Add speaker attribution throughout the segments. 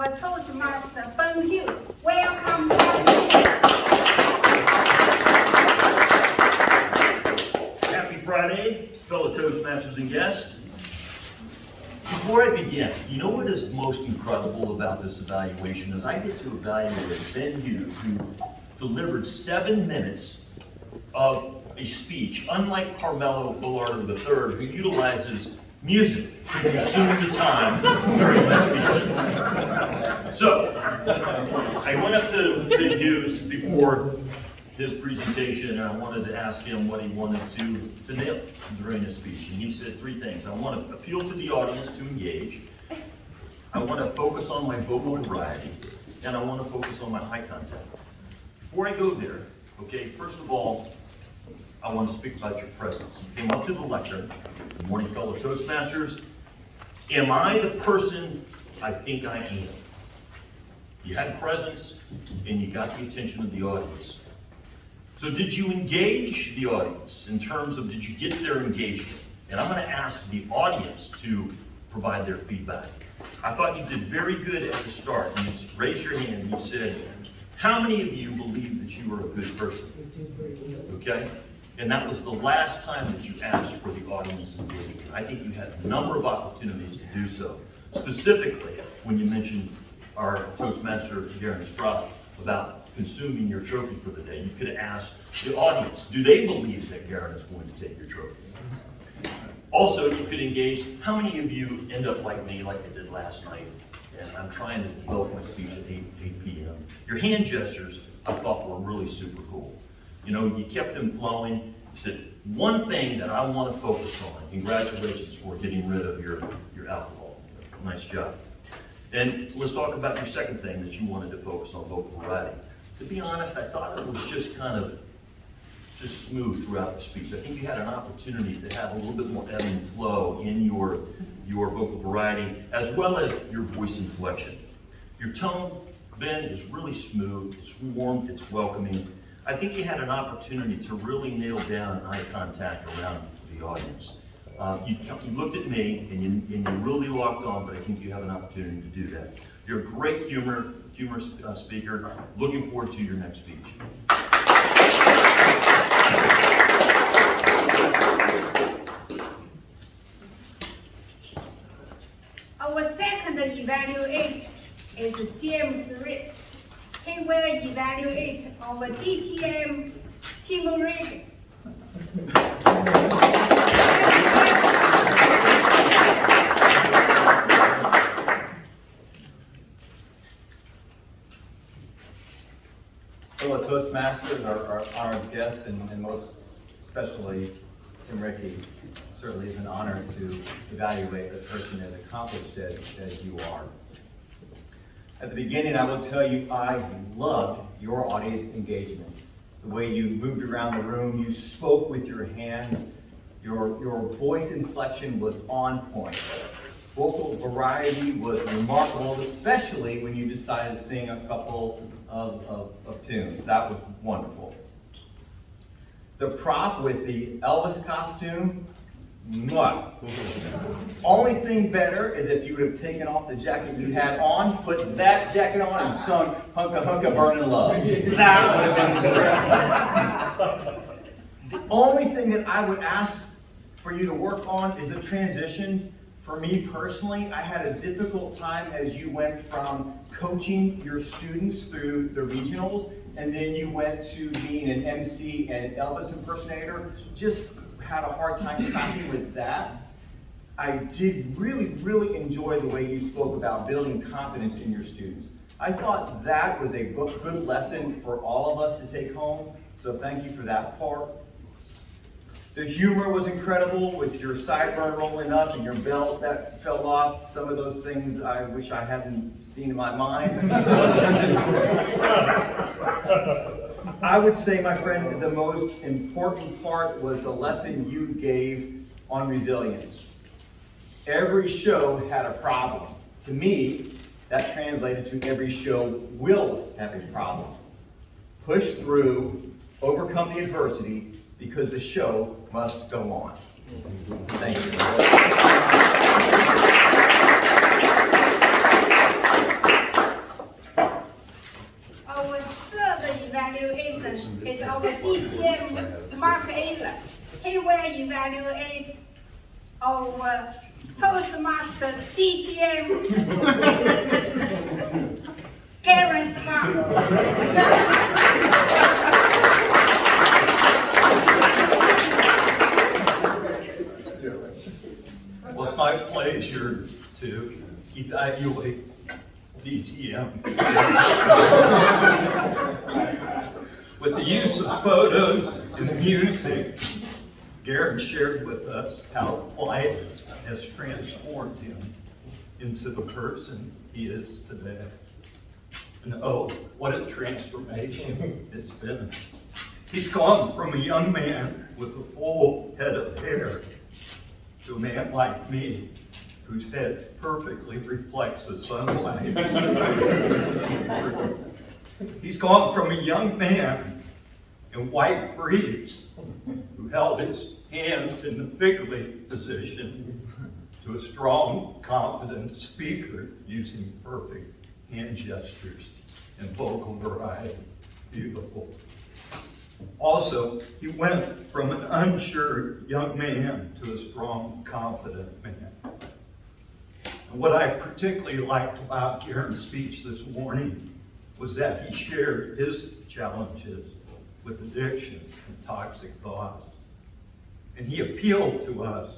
Speaker 1: our Toastmaster, Hughes. Welcome.
Speaker 2: Happy Friday, fellow Toastmasters and guests. Before I begin, you know what is most incredible about this evaluation is I get to evaluate Ben Hughes, who delivered 7 minutes of a speech, unlike Carmelo Villardo III, who utilizes music to consume the time during my speech. So, I went up to Hughes before his presentation, and I wanted to ask him what he wanted to nail during his speech. And he said 3 things. I want to appeal to the audience to engage. I want to focus on my vocal variety. And I want to focus on my eye contact. Before I go there, okay, first of all, I want to speak about your presence. You came up to the lectern. Good morning, fellow Toastmasters. Am I the person I think I am? You had presence, and you got the attention of the audience. So did you engage the audience in terms of, did you get their engagement? And I'm going to ask the audience to provide their feedback. I thought you did very good at the start. You raised your hand and you said, how many of you believe that you are a good person? Okay? And that was the last time that you asked for the audience engagement. I think you had a number of opportunities to do so. Specifically, when you mentioned our Toastmaster, Darren Estrada, about consuming your trophy for the day, you could have asked the audience, do they believe that Garen is going to take your trophy? Also, you could engage, how many of you end up like me, like I did last night, and I'm trying to develop my speech at 8 p.m. Your hand gestures, I thought, were really super cool. You know, you kept them flowing. You said, one thing that I want to focus on, congratulations for getting rid of your alcohol. Nice job. And let's talk about your second thing that you wanted to focus on, vocal variety. To be honest, I thought it was just kind of just smooth throughout the speech. I think you had an opportunity to have a little bit more ebb and flow in your vocal variety, as well as your voice inflection. Your tone, Ben, is really smooth, it's warm, it's welcoming. I think you had an opportunity to really nail down eye contact around the audience. You looked at me and you really locked on, but I think you have an opportunity to do that. You're a great humorous speaker. Looking forward to your next speech.
Speaker 1: Our second evaluator is James Reed. He will evaluate our DTM team rating.
Speaker 3: Fellow Toastmasters, our honored guest, and most especially Tim Rickey, certainly is an honor to evaluate a person as accomplished as you are. At the beginning, I will tell you, I loved your audience engagement. The way you moved around the room, you spoke with your hands, your voice inflection was on point. Vocal variety was remarkable, especially when you decided to sing a couple of tunes. That was wonderful. The prop with the Elvis costume, mwah. Only thing better is if you would have taken off the jacket you had on, put that jacket on, and sung Hunka Hunka Burnin' Love. That would have been great. The only thing that I would ask for you to work on is the transitions. For me personally, I had a difficult time as you went from coaching your students through the regionals, and then you went to being an MC and Elvis impersonator. Just had a hard time tracking with that. I did really enjoy the way you spoke about building confidence in your students. I thought that was a good lesson for all of us to take home, so thank you for that part. The humor was incredible with your sideburn rolling up and your belt that fell off. Some of those things I wish I hadn't seen in my mind. I would say, my friend, the most important part was the lesson you gave on resilience. Every show had a problem. To me, that translated to every show will have a problem. Push through, overcome the adversity, because the show must go on. Thank you.
Speaker 1: he will evaluate our Toastmasters DTM Karen Spark.
Speaker 2: Well, it's my pleasure to evaluate DTM with the use of photos and music. Garen shared with us how life has transformed him into the person he is today. And oh, what a transformation it's been. He's gone from a young man with a full head of hair to a man like me, whose head perfectly reflects the sunlight. He's gone from a young man in white briefs who held his hands in the fig leaf position to a strong, confident speaker using perfect hand gestures and vocal variety. Beautiful. Also, he went from an unsure young man to a strong, confident man. And what I particularly liked about Garen's speech this morning was that he shared his challenges with addiction and toxic thoughts. And he appealed to us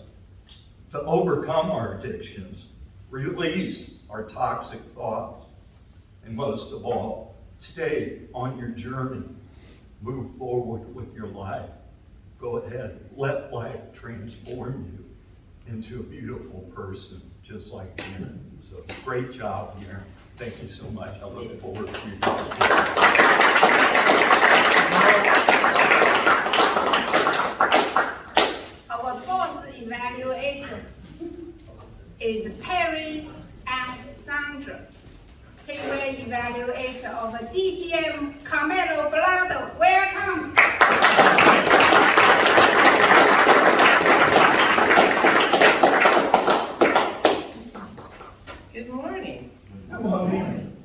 Speaker 2: to overcome our addictions, release our toxic thoughts, and most of all, stay on your journey. Move forward with your life. Go ahead, let life transform you into a beautiful person, just like Garen. So great job, Garen. Thank you so much. I look forward to your talk.
Speaker 1: Our fourth evaluator is Perry and Sandra. He will evaluate our DTM Carmelo Blado. Welcome.
Speaker 4: Good morning. Good morning.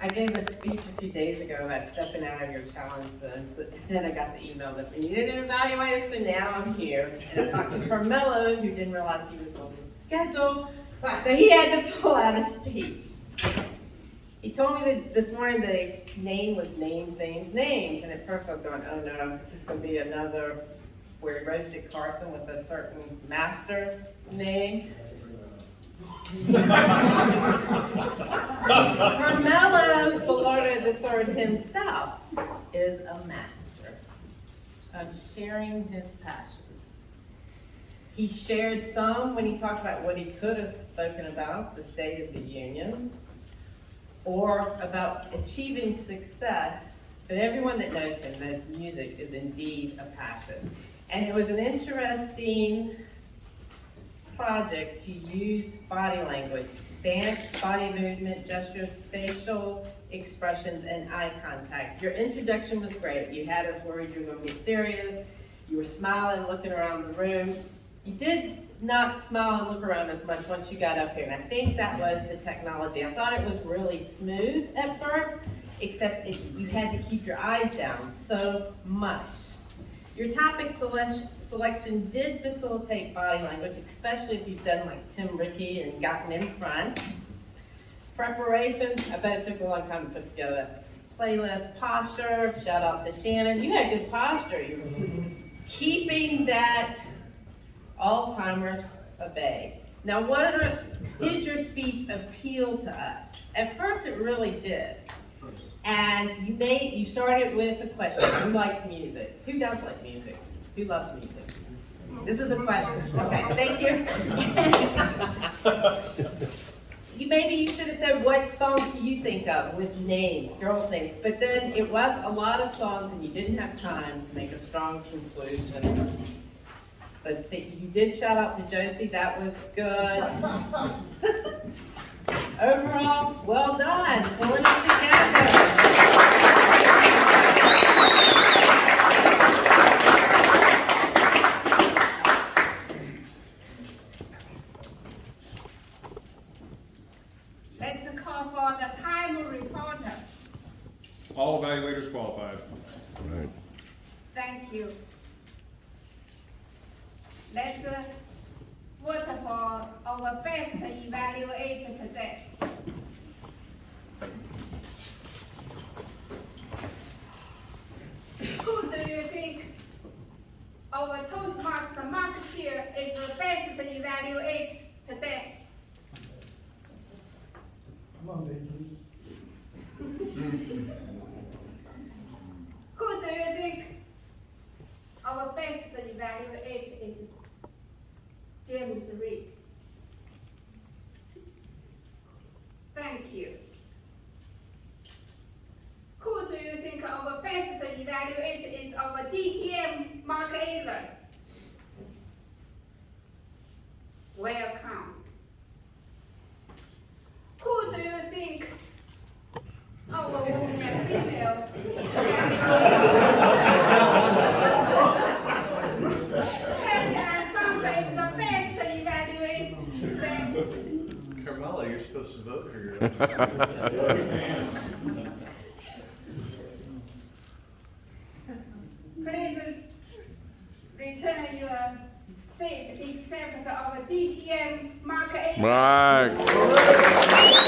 Speaker 4: I gave a speech a few days ago about stepping out of your challenge zone, and then I got the email that we needed an evaluator, so now I'm here. And I talked to Carmelo, who didn't realize he was on the schedule, so he had to pull out a speech. He told me that this morning the name was names, and at first I was going, oh no, this is going to be another where he roasted Carson with a certain master name. Carmelo Bellardo III himself is a master of sharing his passions. He shared some when he talked about what he could have spoken about, the State of the Union, or about achieving success, but everyone that knows him knows music is indeed a passion. And it was an interesting project to use body language, stance, body movement, gestures, facial expressions, and eye contact. Your introduction was great. You had us worried you were going to be serious. You were smiling, looking around the room. You did not smile and look around as much once you got up here, and I think that was the technology. I thought it was really smooth at first, except you had to keep your eyes down so much. Your topic selection did facilitate body language, especially if you've done like Tim Rickey and gotten in front. Preparation, I bet it took a long time to put together. Playlist, posture, shout out to Shannon. You had good posture. You were keeping that Alzheimer's at bay. Now, did your speech appeal to us? At first, it really did. And you started with a question. Who likes music? Who does like music? Who loves music? This is a question. Okay, thank you. Maybe you should have said, what songs do you think of with names, girls' names? But then it was a lot of songs and you didn't have time to make a strong conclusion. Let's see, you did shout out to Josie, that was good. Overall, well done, pulling it together.
Speaker 1: Let's call for the time reporter.
Speaker 5: All evaluators qualified.
Speaker 1: Thank you. let's vote for our best evaluator today. Who do you think our Toastmaster market share is the best evaluator today?
Speaker 5: Come on, baby.
Speaker 1: Who do you think our best evaluator is? James Reed. Thank you. Who do you think our best evaluator is our DTM Mark Ehlers? Welcome. Who do you think our woman and female and Sandra is the best evaluator?
Speaker 6: Carmela, you're supposed to vote for your
Speaker 1: Please return your seat except our DTM Mark A.
Speaker 7: Right.